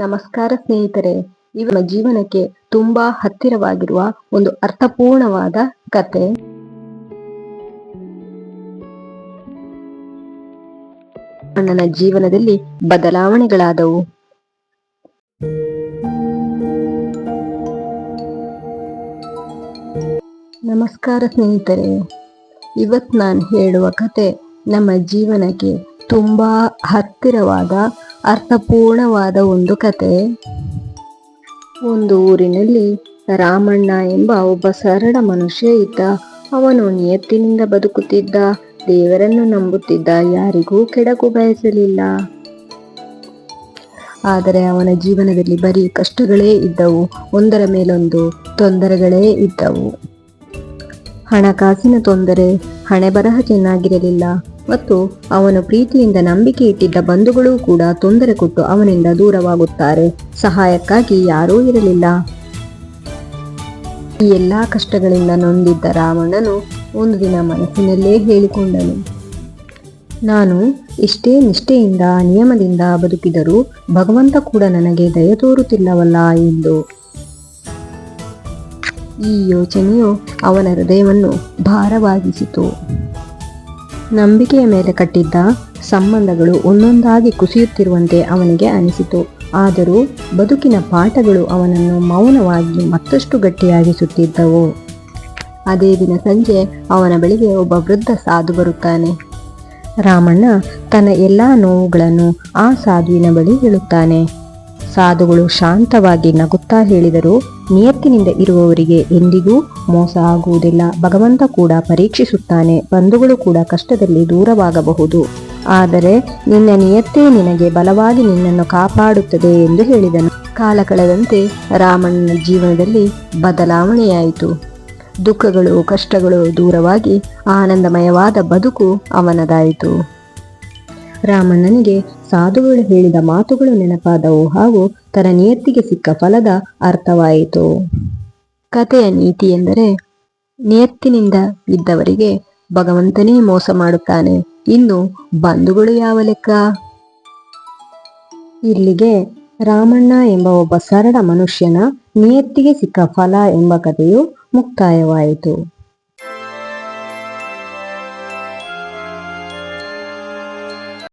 ನಮಸ್ಕಾರ ಸ್ನೇಹಿತರೆ, ನಮ್ಮ ಜೀವನಕ್ಕೆ ತುಂಬಾ ಹತ್ತಿರವಾಗಿರುವ ಒಂದು ಅರ್ಥಪೂರ್ಣವಾದ ಕತೆ. ಅಣ್ಣನ ಜೀವನದಲ್ಲಿ ಬದಲಾವಣೆಗಳಾದವು. ನಮಸ್ಕಾರ ಸ್ನೇಹಿತರೆ, ಇವತ್ ನಾನು ಹೇಳುವ ಕತೆ ನಮ್ಮ ಜೀವನಕ್ಕೆ ತುಂಬಾ ಹತ್ತಿರವಾದ ಅರ್ಥಪೂರ್ಣವಾದ ಒಂದು ಕತೆ. ಒಂದು ಊರಿನಲ್ಲಿ ರಾಮಣ್ಣ ಎಂಬ ಒಬ್ಬ ಸರಳ ಮನುಷ್ಯ ಇದ್ದ. ಅವನು ನಿಯತ್ತಿನಿಂದ ಬದುಕುತ್ತಿದ್ದ, ದೇವರನ್ನು ನಂಬುತ್ತಿದ್ದ, ಯಾರಿಗೂ ಕೆಡಕು ಬಯಸಲಿಲ್ಲ. ಆದರೆ ಅವನ ಜೀವನದಲ್ಲಿ ಬರೀ ಕಷ್ಟಗಳೇ ಇದ್ದವು, ಒಂದರ ಮೇಲೊಂದು ತೊಂದರೆಗಳೇ ಇದ್ದವು. ಹಣಕಾಸಿನ ತೊಂದರೆ, ಹಣೆಬರಹ ಚೆನ್ನಾಗಿರಲಿಲ್ಲ ಮತ್ತು ಅವನು ಪ್ರೀತಿಯಿಂದ ನಂಬಿಕೆ ಇಟ್ಟಿದ್ದ ಬಂಧುಗಳು ಕೂಡ ತೊಂದರೆ ಕೊಟ್ಟು ಅವನಿಂದ ದೂರವಾಗುತ್ತಾರೆ. ಸಹಾಯಕ್ಕಾಗಿ ಯಾರೂ ಇರಲಿಲ್ಲ. ಈ ಎಲ್ಲಾ ಕಷ್ಟಗಳಿಂದ ನೊಂದಿದ್ದ ರಾಮಣ್ಣನು ಒಂದು ದಿನ ಮನಸ್ಸಿನಲ್ಲೇ ಹೇಳಿಕೊಂಡನು, ನಾನು ಎಷ್ಟೇ ನಿಷ್ಠೆಯಿಂದ ನಿಯಮದಿಂದ ಬದುಕಿದರೂ ಭಗವಂತ ಕೂಡ ನನಗೆ ದಯ ತೋರುತ್ತಿಲ್ಲವಲ್ಲ ಎಂದು. ಈ ಯೋಚನೆಯು ಅವನ ಹೃದಯವನ್ನು ಭಾರವಾಗಿಸಿತು. ನಂಬಿಕೆಯ ಮೇಲೆ ಕಟ್ಟಿದ್ದ ಸಂಬಂಧಗಳು ಒಂದೊಂದಾಗಿ ಕುಸಿಯುತ್ತಿರುವಂತೆ ಅವನಿಗೆ ಅನಿಸಿತು. ಆದರೂ ಬದುಕಿನ ಪಾಠಗಳು ಅವನನ್ನು ಮೌನವಾಗಿ ಮತ್ತಷ್ಟು ಗಟ್ಟಿಯಾಗಿಸುತ್ತಿದ್ದವು. ಅದೇ ದಿನ ಸಂಜೆ ಅವನ ಬಳಿಗೆ ಒಬ್ಬ ವೃದ್ಧ ಸಾಧು ಬರುತ್ತಾನೆ. ರಾಮಣ್ಣ ತನ್ನ ಎಲ್ಲಾ ನೋವುಗಳನ್ನು ಆ ಸಾಧುವಿನ ಬಳಿ ಹೇಳುತ್ತಾನೆ. ಸಾಧುಗಳು ಶಾಂತವಾಗಿ ನಗುತ್ತಾ ಹೇಳಿದರು, ನಿಯತ್ತಿನಿಂದ ಇರುವವರಿಗೆ ಎಂದಿಗೂ ಮೋಸ ಆಗುವುದಿಲ್ಲ. ಭಗವಂತ ಕೂಡ ಪರೀಕ್ಷಿಸುತ್ತಾನೆ. ಬಂಧುಗಳು ಕೂಡ ಕಷ್ಟದಲ್ಲಿ ದೂರವಾಗಬಹುದು, ಆದರೆ ನಿನ್ನ ನಿಯತ್ತೇ ನಿನಗೆ ಬಲವಾಗಿ ನಿನ್ನನ್ನು ಕಾಪಾಡುತ್ತದೆ ಎಂದು ಹೇಳಿದನು. ಕಾಲ ಕಳೆದಂತೆ ರಾಮಣ್ಣನ ಜೀವನದಲ್ಲಿ ಬದಲಾವಣೆಯಾಯಿತು. ದುಃಖಗಳು, ಕಷ್ಟಗಳು ದೂರವಾಗಿ ಆನಂದಮಯವಾದ ಬದುಕು ಅವನದಾಯಿತು. ರಾಮಣ್ಣನಿಗೆ ಸಾಧುಗಳು ಹೇಳಿದ ಮಾತುಗಳು ನೆನಪಾದವು ಹಾಗೂ ತನ್ನ ನಿಯತ್ತಿಗೆ ಸಿಕ್ಕ ಫಲದ ಅರ್ಥವಾಯಿತು. ಕಥೆಯ ನೀತಿ ಎಂದರೆ, ನಿಯತ್ತಿನಿಂದ ಇದ್ದವರಿಗೆ ಭಗವಂತನೇ ಮೋಸ ಮಾಡುತ್ತಾನೆ, ಇನ್ನು ಬಂಧುಗಳು ಯಾವ ಲೆಕ್ಕ. ಇಲ್ಲಿಗೆ ರಾಮಣ್ಣ ಎಂಬ ಒಬ್ಬ ಸರಳ ಮನುಷ್ಯನ ನಿಯತ್ತಿಗೆ ಸಿಕ್ಕ ಫಲ ಎಂಬ ಕಥೆಯು ಮುಕ್ತಾಯವಾಯಿತು.